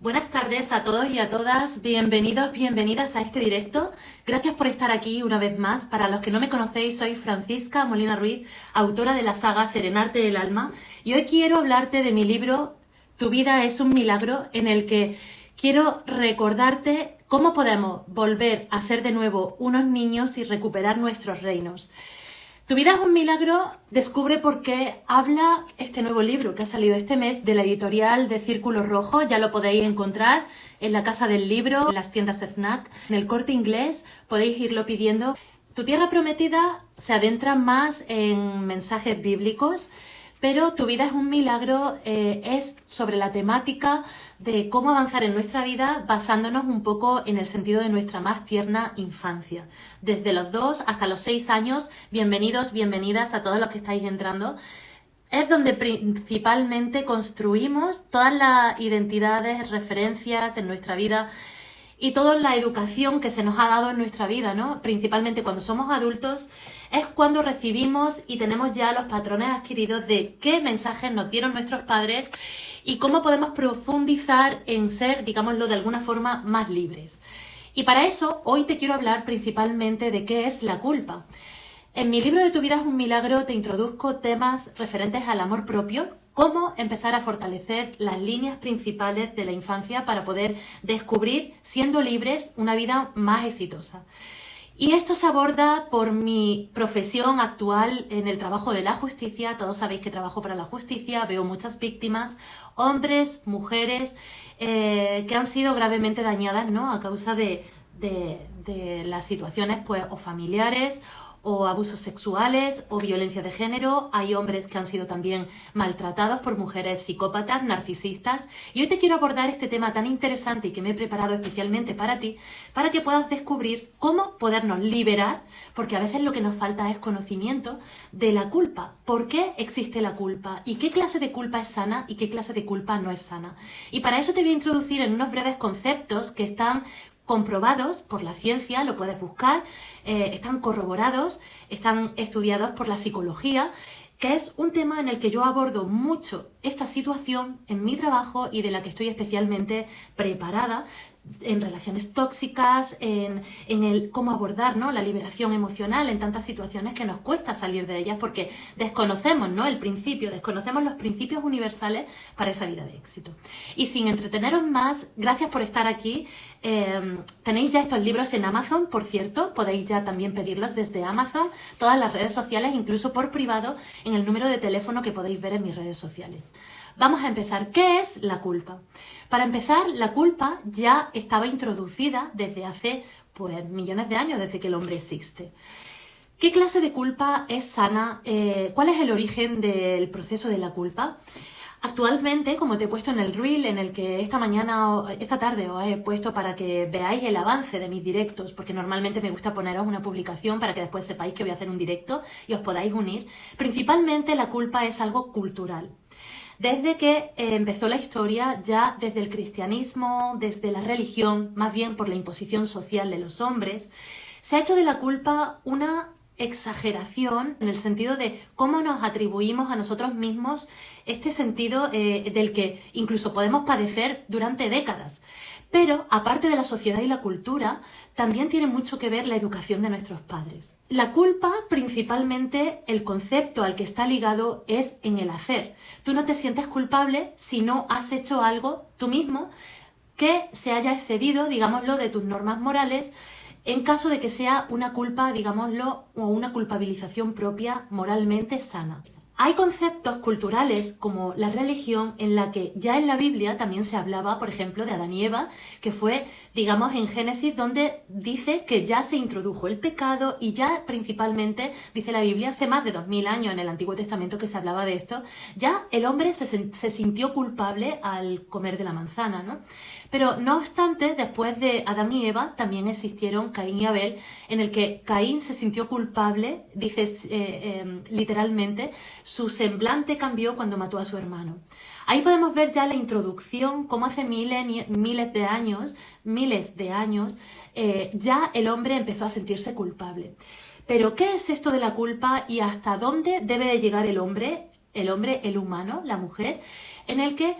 Buenas tardes a todos y a todas, bienvenidos, bienvenidas a este directo. Gracias por estar aquí una vez más. Para los que no me conocéis, soy Francisca Molina Ruiz, autora de la saga Serenarte del Alma, y hoy quiero hablarte de mi libro Tu vida es un milagro, en el que quiero recordarte cómo podemos volver a ser de nuevo unos niños y recuperar nuestros reinos. Tu vida es un milagro, descubre por qué habla este nuevo libro que ha salido este mes de la editorial de Círculo Rojo. Ya lo podéis encontrar en la Casa del Libro, en las tiendas FNAC, en el Corte Inglés, podéis irlo pidiendo. Tu tierra prometida se adentra más en mensajes bíblicos, pero Tu vida es un milagro es sobre la temática de cómo avanzar en nuestra vida basándonos un poco en el sentido de nuestra más tierna infancia. Desde los 2 hasta los 6 años, bienvenidos, bienvenidas a todos los que estáis entrando. Es donde principalmente construimos todas las identidades, referencias en nuestra vida y toda la educación que se nos ha dado en nuestra vida, ¿no? Principalmente cuando somos adultos es cuando recibimos y tenemos ya los patrones adquiridos de qué mensajes nos dieron nuestros padres y cómo podemos profundizar en ser, digámoslo de alguna forma, más libres. Y para eso hoy te quiero hablar principalmente de qué es la culpa. En mi libro de Tu vida es un milagro te introduzco temas referentes al amor propio, cómo empezar a fortalecer las líneas principales de la infancia para poder descubrir, siendo libres, una vida más exitosa. Y esto se aborda por mi profesión actual en el trabajo de la justicia. Todos sabéis que trabajo para la justicia, veo muchas víctimas, hombres, mujeres, que han sido gravemente dañadas, ¿no? A causa de las situaciones pues, o familiares, o abusos sexuales o violencia de género. Hay hombres que han sido también maltratados por mujeres psicópatas, narcisistas. Y hoy te quiero abordar este tema tan interesante y que me he preparado especialmente para ti, para que puedas descubrir cómo podernos liberar, porque a veces lo que nos falta es conocimiento de la culpa. ¿Por qué existe la culpa? ¿Y qué clase de culpa es sana y qué clase de culpa no es sana? Y para eso te voy a introducir en unos breves conceptos que están comprobados por la ciencia, lo puedes buscar, están corroborados, están estudiados por la psicología, que es un tema en el que yo abordo mucho esta situación en mi trabajo y de la que estoy especialmente preparada en relaciones tóxicas, en el cómo abordar, ¿no? La liberación emocional en tantas situaciones que nos cuesta salir de ellas porque desconocemos, ¿no? El principio, desconocemos los principios universales para esa vida de éxito. Y sin entreteneros más, gracias por estar aquí. Tenéis ya estos libros en Amazon, por cierto, podéis ya también pedirlos desde Amazon, todas las redes sociales, incluso por privado, en el número de teléfono que podéis ver en mis redes sociales. Vamos a empezar. ¿Qué es la culpa? Para empezar, la culpa ya estaba introducida desde hace pues, millones de años, desde que el hombre existe. ¿Qué clase de culpa es sana? ¿Cuál es el origen del proceso de la culpa? Actualmente, como te he puesto en el reel, en el que esta tarde os he puesto para que veáis el avance de mis directos, porque normalmente me gusta poneros una publicación para que después sepáis que voy a hacer un directo y os podáis unir. Principalmente la culpa es algo cultural. Desde que empezó la historia, ya desde el cristianismo, desde la religión, más bien por la imposición social de los hombres, se ha hecho de la culpa una exageración en el sentido de cómo nos atribuimos a nosotros mismos este sentido del que incluso podemos padecer durante décadas. Pero, aparte de la sociedad y la cultura, también tiene mucho que ver la educación de nuestros padres. La culpa, principalmente, el concepto al que está ligado es en el hacer. Tú no te sientes culpable si no has hecho algo tú mismo que se haya excedido, digámoslo, de tus normas morales, en caso de que sea una culpa, digámoslo, o una culpabilización propia moralmente sana. Hay conceptos culturales como la religión en la que ya en la Biblia también se hablaba, por ejemplo, de Adán y Eva, que fue, digamos, en Génesis donde dice que ya se introdujo el pecado y ya principalmente, dice la Biblia, hace más de 2000 años en el Antiguo Testamento que se hablaba de esto, ya el hombre se sintió culpable al comer de la manzana, ¿no? Pero no obstante, después de Adán y Eva también existieron Caín y Abel, en el que Caín se sintió culpable, dice literalmente, su semblante cambió cuando mató a su hermano. Ahí podemos ver ya la introducción, cómo hace miles de años, ya el hombre empezó a sentirse culpable. Pero, ¿qué es esto de la culpa y hasta dónde debe de llegar el hombre, el humano, la mujer, en el que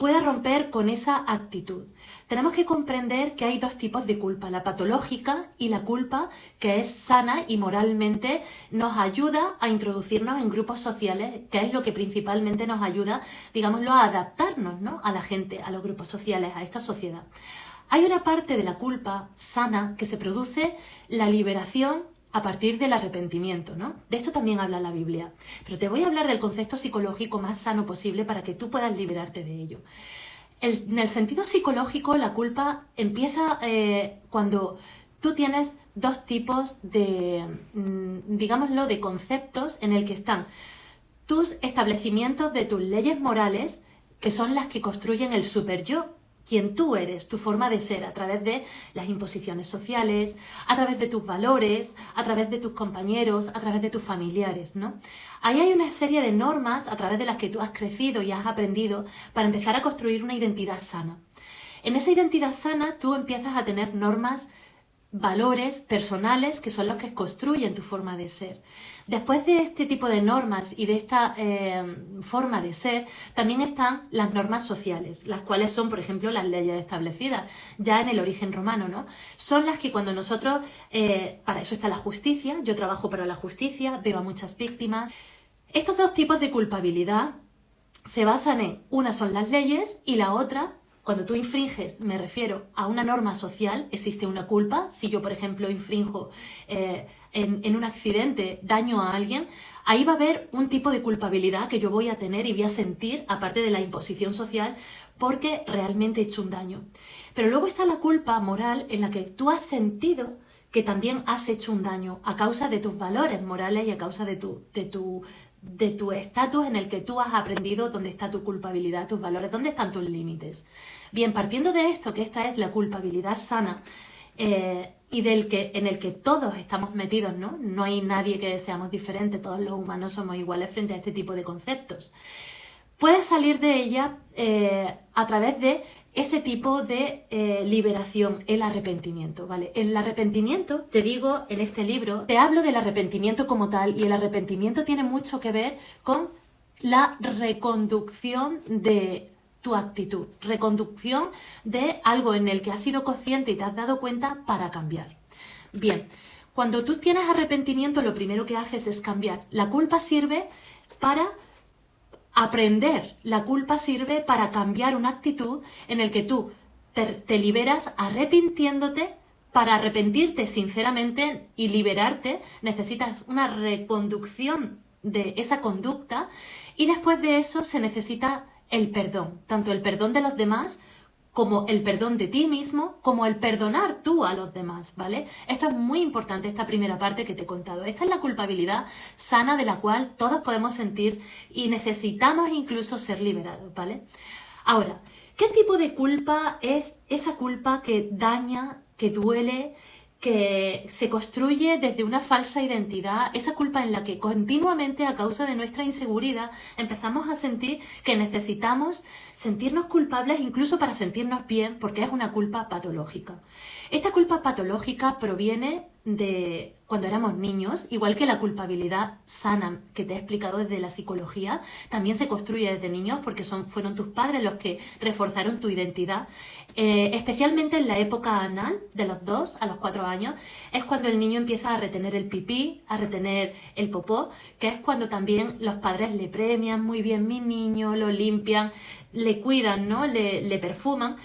pueda romper con esa actitud. Tenemos que comprender que hay dos tipos de culpa, la patológica y la culpa que es sana y moralmente nos ayuda a introducirnos en grupos sociales, que es lo que principalmente nos ayuda, digámoslo, a adaptarnos, ¿no?, a la gente, a los grupos sociales, a esta sociedad. Hay una parte de la culpa sana que se produce la liberación a partir del arrepentimiento, ¿no? De esto también habla la Biblia. Pero te voy a hablar del concepto psicológico más sano posible para que tú puedas liberarte de ello. En el sentido psicológico, la culpa empieza cuando tú tienes dos tipos de, digámoslo, de conceptos en el que están tus establecimientos de tus leyes morales, que son las que construyen el superyo, quien tú eres, tu forma de ser, a través de las imposiciones sociales, a través de tus valores, a través de tus compañeros, a través de tus familiares, ¿no? Ahí hay una serie de normas a través de las que tú has crecido y has aprendido para empezar a construir una identidad sana. En esa identidad sana tú empiezas a tener normas, valores personales que son los que construyen tu forma de ser. Después de este tipo de normas y de esta forma de ser, también están las normas sociales, las cuales son, por ejemplo, las leyes establecidas ya en el origen romano, ¿no? Son las que cuando nosotros, para eso está la justicia, yo trabajo para la justicia, veo a muchas víctimas. Estos dos tipos de culpabilidad se basan en, una son las leyes y la otra, cuando tú infringes, me refiero a una norma social, existe una culpa. Si yo, por ejemplo, infrinjo en un accidente, daño a alguien, ahí va a haber un tipo de culpabilidad que yo voy a tener y voy a sentir, aparte de la imposición social, porque realmente he hecho un daño. Pero luego está la culpa moral en la que tú has sentido que también has hecho un daño a causa de tus valores morales y a causa de tu estatus en el que tú has aprendido dónde está tu culpabilidad, tus valores, dónde están tus límites. Bien, partiendo de esto, que esta es la culpabilidad sana y en el que todos estamos metidos, ¿no? No hay nadie que seamos diferentes, todos los humanos somos iguales frente a este tipo de conceptos. Puedes salir de ella a través de ese tipo de liberación, el arrepentimiento, ¿vale? El arrepentimiento, te digo en este libro, te hablo del arrepentimiento como tal, y el arrepentimiento tiene mucho que ver con la reconducción de tu actitud, reconducción de algo en el que has sido consciente y te has dado cuenta para cambiar. Bien, cuando tú tienes arrepentimiento, lo primero que haces es cambiar. La culpa sirve para aprender, la culpa sirve para cambiar una actitud en el que tú te liberas arrepintiéndote. Para arrepentirte sinceramente y liberarte necesitas una reconducción de esa conducta, y después de eso se necesita el perdón, tanto el perdón de los demás como el perdón de ti mismo, como el perdonar tú a los demás, ¿vale? Esto es muy importante, esta primera parte que te he contado. Esta es la culpabilidad sana de la cual todos podemos sentir y necesitamos incluso ser liberados, ¿vale? Ahora, ¿qué tipo de culpa es esa culpa que daña, que duele, que se construye desde una falsa identidad, esa culpa en la que continuamente, a causa de nuestra inseguridad, empezamos a sentir que necesitamos sentirnos culpables incluso para sentirnos bien, porque es una culpa patológica? Esta culpa patológica proviene de cuando éramos niños, igual que la culpabilidad sana que te he explicado desde la psicología, también se construye desde niños porque fueron tus padres los que reforzaron tu identidad. Especialmente en la época anal, de los 2 a los 4 años, es cuando el niño empieza a retener el pipí, a retener el popó, que es cuando también los padres le premian, muy bien mi niño, lo limpian, le cuidan, ¿no? Le perfuman.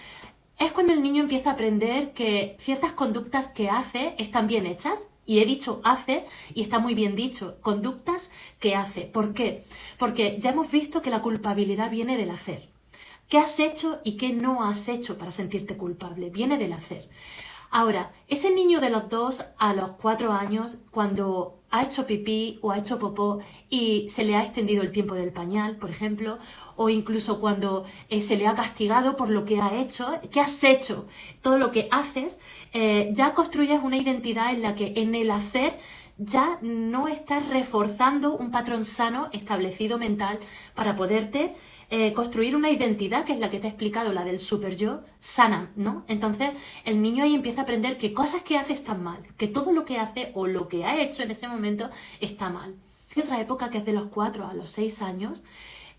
Es cuando el niño empieza a aprender que ciertas conductas que hace están bien hechas, y he dicho hace, y está muy bien dicho, conductas que hace. ¿Por qué? Porque ya hemos visto que la culpabilidad viene del hacer. ¿Qué has hecho y qué no has hecho para sentirte culpable? Viene del hacer. Ahora, ese niño de los 2 a los 4 años, cuando ha hecho pipí o ha hecho popó y se le ha extendido el tiempo del pañal, por ejemplo, o incluso cuando se le ha castigado por lo que ha hecho, ¿qué has hecho? Todo lo que haces, ya construyes una identidad en la que en el hacer ya no estás reforzando un patrón sano establecido mental para poderte construir una identidad que es la que te he explicado, la del super yo, sana, ¿no? Entonces el niño ahí empieza a aprender que cosas que hace están mal, que todo lo que hace o lo que ha hecho en ese momento está mal. Hay otra época que es de los 4 a los 6 años,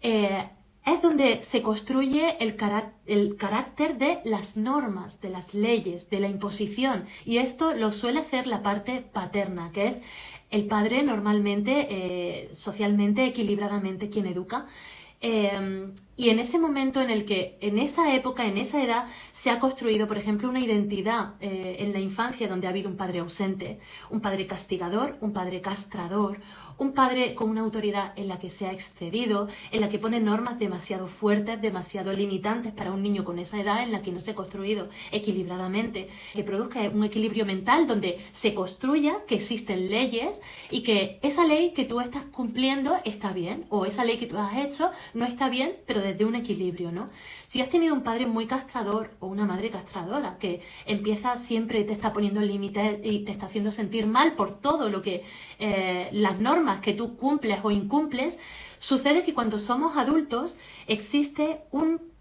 es es donde se construye el carácter de las normas, de las leyes, de la imposición. Y esto lo suele hacer la parte paterna, que es el padre normalmente, socialmente, equilibradamente quien educa. Y en ese momento en el que, en esa época, en esa edad, se ha construido, por ejemplo, una identidad en la infancia donde ha habido un padre ausente, un padre castigador, un padre castrador, un padre con una autoridad en la que se ha excedido, en la que pone normas demasiado fuertes, demasiado limitantes para un niño con esa edad en la que no se ha construido equilibradamente, que produzca un equilibrio mental donde se construya que existen leyes y que esa ley que tú estás cumpliendo está bien, o esa ley que tú has hecho no está bien, pero desde un equilibrio, ¿no? Si has tenido un padre muy castrador o una madre castradora que empieza siempre, te está poniendo límites y te está haciendo sentir mal por todo lo que las normas que tú cumples o incumples, sucede que cuando somos adultos existe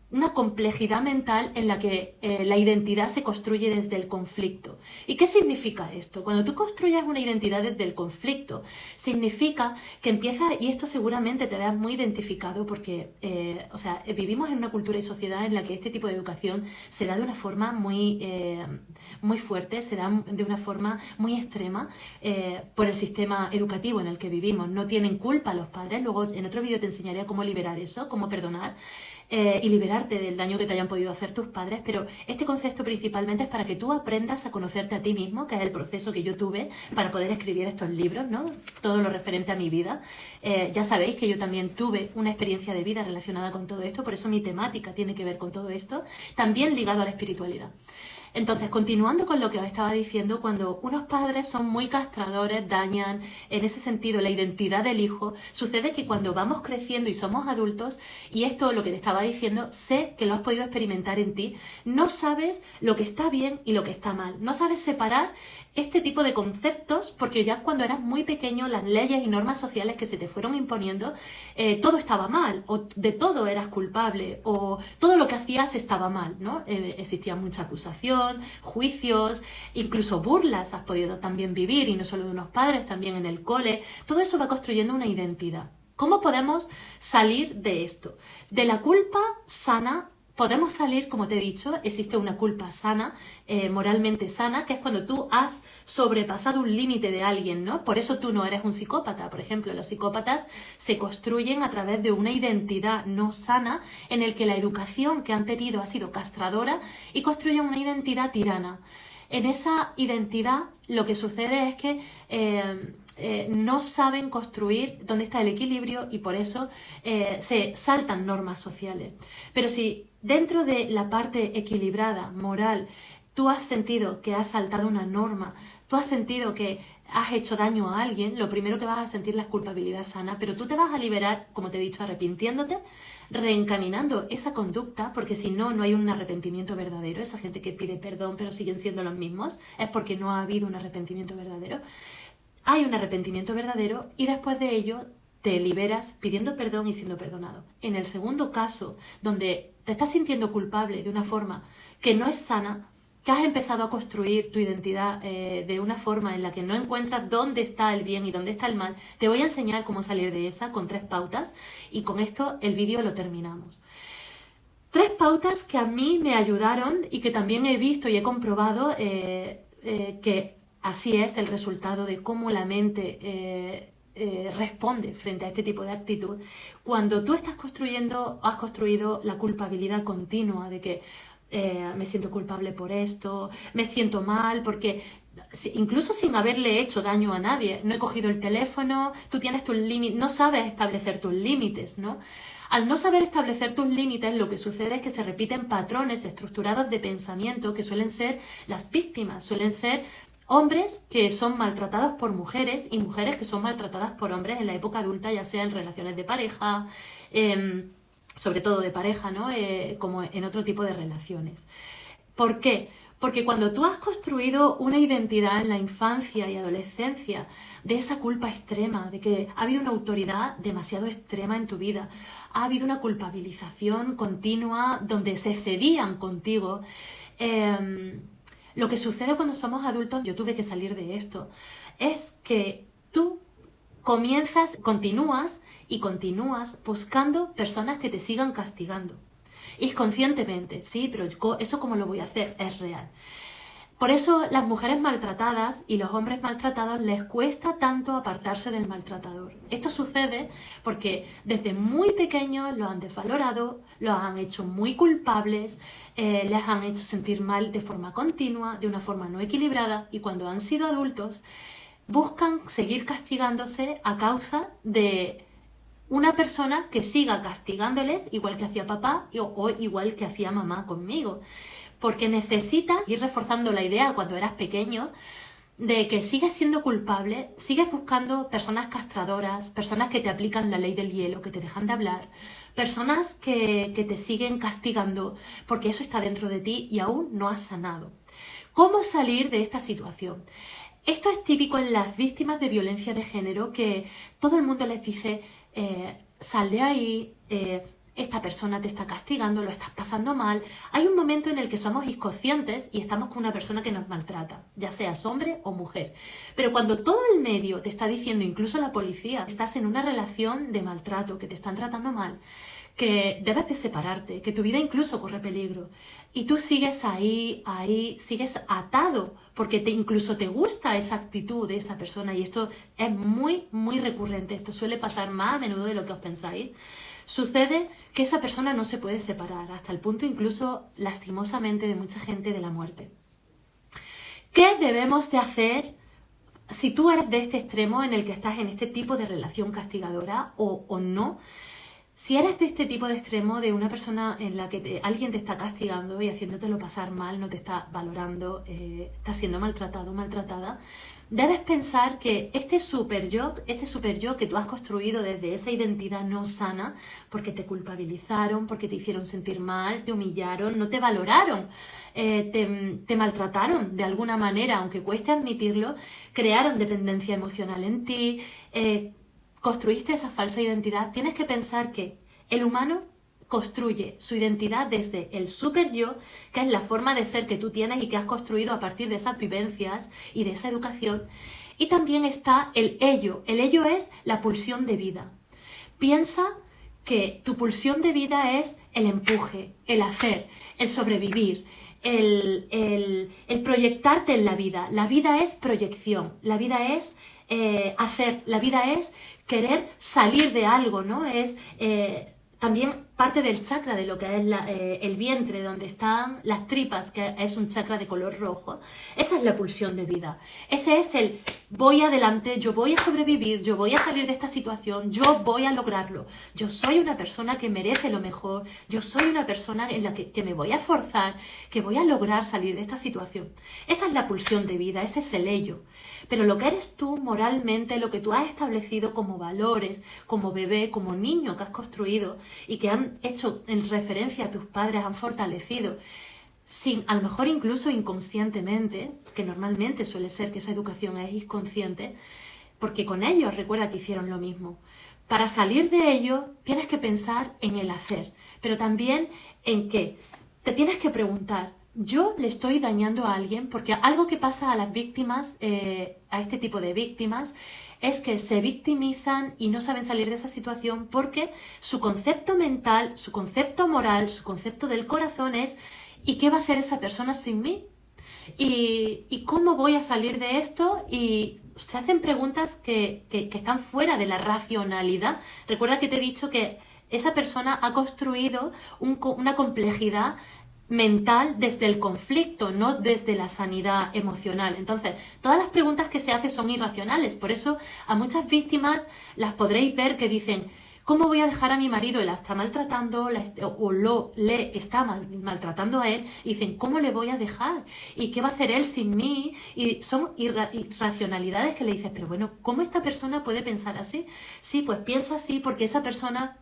una complejidad mental en la que la identidad se construye desde el conflicto. ¿Y qué significa esto? Cuando tú construyes una identidad desde el conflicto, significa que empieza, y esto seguramente te veas muy identificado porque, vivimos en una cultura y sociedad en la que este tipo de educación se da de una forma muy fuerte, se da de una forma muy extrema por el sistema educativo en el que vivimos. No tienen culpa los padres. Luego en otro vídeo te enseñaré cómo liberar eso, cómo perdonar. Y liberarte del daño que te hayan podido hacer tus padres, pero este concepto principalmente es para que tú aprendas a conocerte a ti mismo, que es el proceso que yo tuve para poder escribir estos libros, ¿no? Todo lo referente a mi vida. Ya sabéis que yo también tuve una experiencia de vida relacionada con todo esto, por eso mi temática tiene que ver con todo esto, también ligado a la espiritualidad. Entonces, continuando con lo que os estaba diciendo, cuando unos padres son muy castradores, dañan en ese sentido la identidad del hijo, sucede que cuando vamos creciendo y somos adultos, y esto lo que te estaba diciendo, sé que lo has podido experimentar en ti, no sabes lo que está bien y lo que está mal, no sabes separar este tipo de conceptos porque ya cuando eras muy pequeño las leyes y normas sociales que se te fueron imponiendo, todo estaba mal, o de todo eras culpable, o todo lo que hacías estaba mal, ¿no? Existía mucha acusación, juicios, incluso burlas has podido también vivir, y no solo de unos padres, también en el cole. Todo eso va construyendo una identidad. ¿Cómo podemos salir de esto? De la culpa sana podemos salir, como te he dicho, existe una culpa sana, moralmente sana, que es cuando tú has sobrepasado un límite de alguien, ¿no? Por eso tú no eres un psicópata. Por ejemplo, los psicópatas se construyen a través de una identidad no sana en el que la educación que han tenido ha sido castradora y construyen una identidad tirana. En esa identidad lo que sucede es que no saben construir dónde está el equilibrio y por eso se saltan normas sociales. Pero si dentro de la parte equilibrada, moral, tú has sentido que has saltado una norma, tú has sentido que has hecho daño a alguien, lo primero que vas a sentir es la culpabilidad sana, pero tú te vas a liberar, como te he dicho, arrepintiéndote, reencaminando esa conducta, porque si no, no hay un arrepentimiento verdadero. Esa gente que pide perdón pero siguen siendo los mismos, es porque no ha habido un arrepentimiento verdadero. Hay un arrepentimiento verdadero y después de ello te liberas pidiendo perdón y siendo perdonado. En el segundo caso, donde te estás sintiendo culpable de una forma que no es sana, que has empezado a construir tu identidad de una forma en la que no encuentras dónde está el bien y dónde está el mal, te voy a enseñar cómo salir de esa con 3 pautas y con esto el vídeo lo terminamos. 3 pautas que a mí me ayudaron y que también he visto y he comprobado que así es el resultado de cómo la mente responde frente a este tipo de actitud. Cuando tú has construido la culpabilidad continua de que me siento culpable por esto, me siento mal porque incluso sin haberle hecho daño a nadie, no he cogido el teléfono, tú tienes tus límites, no sabes establecer tus límites, ¿no? Al no saber establecer tus límites, lo que sucede es que se repiten patrones estructurados de pensamiento que suelen ser las víctimas, suelen ser hombres que son maltratados por mujeres y mujeres que son maltratadas por hombres en la época adulta, ya sea en relaciones de pareja, sobre todo de pareja, ¿no? Como en otro tipo de relaciones. ¿Por qué? Porque cuando tú has construido una identidad en la infancia y adolescencia de esa culpa extrema, de que ha habido una autoridad demasiado extrema en tu vida, ha habido una culpabilización continua donde se cedían contigo, lo que sucede cuando somos adultos, yo tuve que salir de esto, es que tú continúas buscando personas que te sigan castigando. Inconscientemente, sí, pero ¿eso cómo lo voy a hacer? Es real. Por eso las mujeres maltratadas y los hombres maltratados les cuesta tanto apartarse del maltratador. Esto sucede porque desde muy pequeños los han desvalorado, los han hecho muy culpables, les han hecho sentir mal de forma continua, de una forma no equilibrada, y cuando han sido adultos buscan seguir castigándose a causa de una persona que siga castigándoles igual que hacía papá o igual que hacía mamá conmigo. Porque necesitas ir reforzando la idea cuando eras pequeño de que sigues siendo culpable, sigues buscando personas castradoras, personas que te aplican la ley del hielo, que te dejan de hablar, personas que te siguen castigando, porque eso está dentro de ti y aún no has sanado. ¿Cómo salir de esta situación? Esto es típico en las víctimas de violencia de género, que todo el mundo les dice, sal de ahí, esta persona te está castigando, lo estás pasando mal. Hay un momento en el que somos inconscientes y estamos con una persona que nos maltrata, ya seas hombre o mujer. Pero cuando todo el medio te está diciendo, incluso la policía, estás en una relación de maltrato, que te están tratando mal, que debes de separarte, que tu vida incluso corre peligro, y tú sigues ahí, sigues atado, porque incluso te gusta esa actitud de esa persona, y esto es muy, muy recurrente, esto suele pasar más a menudo de lo que os pensáis. Sucede que esa persona no se puede separar, hasta el punto incluso, lastimosamente, de mucha gente de la muerte. ¿Qué debemos de hacer si tú eres de este extremo en el que estás en este tipo de relación castigadora o no? Si eres de este tipo de extremo, de una persona en la que alguien te está castigando y haciéndotelo pasar mal, no te está valorando, estás siendo maltratado o maltratada, debes pensar que ese super yo que tú has construido desde esa identidad no sana, porque te culpabilizaron, porque te hicieron sentir mal, te humillaron, no te valoraron, te maltrataron de alguna manera, aunque cueste admitirlo, crearon dependencia emocional en ti, construiste esa falsa identidad. Tienes que pensar que el humano construye su identidad desde el super yo, que es la forma de ser que tú tienes y que has construido a partir de esas vivencias y de esa educación. Y también está el ello. El ello es la pulsión de vida. Piensa que tu pulsión de vida es el empuje, el hacer, el sobrevivir, el proyectarte en la vida. La vida es proyección, la vida es hacer, la vida es querer salir de algo, ¿no? Es también parte del chakra de lo que es el vientre, donde están las tripas, que es un chakra de color rojo. Esa es la pulsión de vida. Ese es el voy adelante, yo voy a sobrevivir, yo voy a salir de esta situación, yo voy a lograrlo. Yo soy una persona que merece lo mejor, yo soy una persona en la que me voy a esforzar, que voy a lograr salir de esta situación. Esa es la pulsión de vida, ese es el ello. Pero lo que eres tú moralmente, lo que tú has establecido como valores, como bebé, como niño que has construido y que han hecho en referencia a tus padres, han fortalecido, a lo mejor incluso inconscientemente, que normalmente suele ser que esa educación es inconsciente, porque con ellos recuerda que hicieron lo mismo. Para salir de ello tienes que pensar en el hacer, pero también en que te tienes que preguntar, ¿yo le estoy dañando a alguien? Porque algo que pasa a las víctimas, a este tipo de víctimas, es que se victimizan y no saben salir de esa situación porque su concepto mental, su concepto moral, su concepto del corazón es ¿y qué va a hacer esa persona sin mí? ¿Y cómo voy a salir de esto? Y se hacen preguntas que están fuera de la racionalidad. Recuerda que te he dicho que esa persona ha construido una complejidad mental desde el conflicto, no desde la sanidad emocional. Entonces, todas las preguntas que se hacen son irracionales. Por eso a muchas víctimas las podréis ver que dicen, ¿cómo voy a dejar a mi marido? La está maltratando le está maltratando a él. Y dicen, ¿cómo le voy a dejar? ¿Y qué va a hacer él sin mí? Y son irracionalidades que le dices, pero bueno, ¿cómo esta persona puede pensar así? Sí, pues piensa así porque esa persona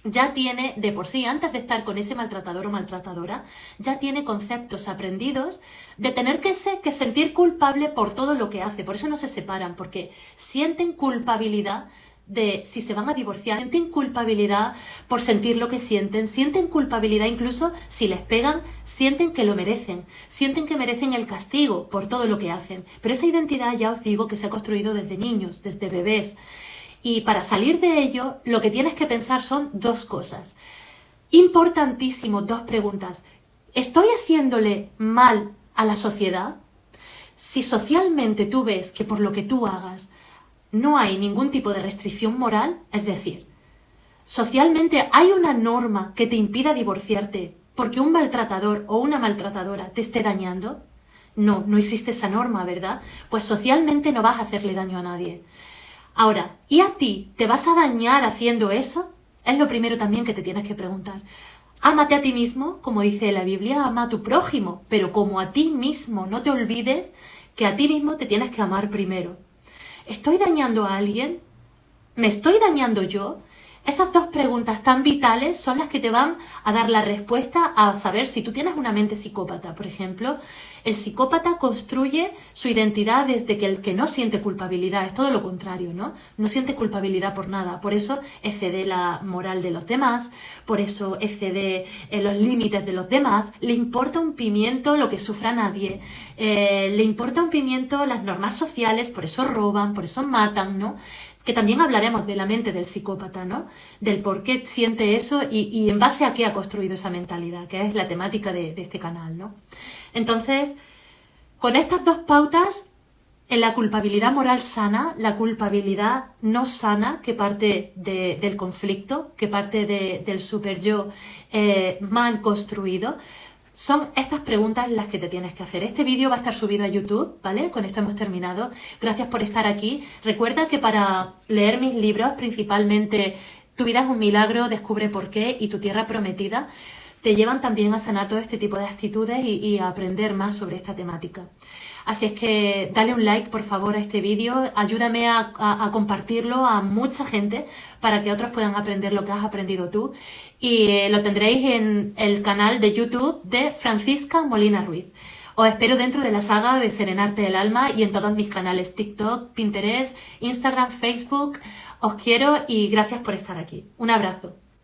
ya tiene, de por sí, antes de estar con ese maltratador o maltratadora, ya tiene conceptos aprendidos de tener que sentir culpable por todo lo que hace. Por eso no se separan, porque sienten culpabilidad de si se van a divorciar, sienten culpabilidad por sentir lo que sienten culpabilidad incluso si les pegan, sienten que lo merecen, sienten que merecen el castigo por todo lo que hacen. Pero esa identidad ya os digo que se ha construido desde niños, desde bebés. Y para salir de ello, lo que tienes que pensar son dos cosas. Importantísimo, dos preguntas. ¿Estoy haciéndole mal a la sociedad? Si socialmente tú ves que por lo que tú hagas no hay ningún tipo de restricción moral, es decir, socialmente hay una norma que te impida divorciarte porque un maltratador o una maltratadora te esté dañando, no existe esa norma, ¿verdad? Pues socialmente no vas a hacerle daño a nadie. Ahora, ¿y a ti te vas a dañar haciendo eso? Es lo primero también que te tienes que preguntar. Ámate a ti mismo, como dice la Biblia, ama a tu prójimo, pero como a ti mismo, no te olvides que a ti mismo te tienes que amar primero. ¿Estoy dañando a alguien? ¿Me estoy dañando yo? Esas dos preguntas tan vitales son las que te van a dar la respuesta a saber si tú tienes una mente psicópata. Por ejemplo, el psicópata construye su identidad desde que el que no siente culpabilidad, es todo lo contrario, ¿no? No siente culpabilidad por nada, por eso excede la moral de los demás, por eso excede los límites de los demás, le importa un pimiento lo que sufra nadie, le importa un pimiento las normas sociales, por eso roban, por eso matan, ¿no? Que también hablaremos de la mente del psicópata, ¿no? Del por qué siente eso y en base a qué ha construido esa mentalidad, que es la temática de este canal, ¿no? Entonces, con estas dos pautas, en la culpabilidad moral sana, la culpabilidad no sana, que parte del conflicto, que parte del super yo mal construido, son estas preguntas las que te tienes que hacer. Este vídeo va a estar subido a YouTube, ¿vale? Con esto hemos terminado. Gracias por estar aquí. Recuerda que para leer mis libros, principalmente Tu vida es un milagro, Descubre por qué y Tu tierra prometida, te llevan también a sanar todo este tipo de actitudes y a aprender más sobre esta temática. Así es que dale un like, por favor, a este vídeo. Ayúdame a compartirlo a mucha gente para que otros puedan aprender lo que has aprendido tú. Y lo tendréis en el canal de YouTube de Francisca Molina Ruiz. Os espero dentro de la saga de Serenarte el Alma y en todos mis canales TikTok, Pinterest, Instagram, Facebook. Os quiero y gracias por estar aquí. Un abrazo.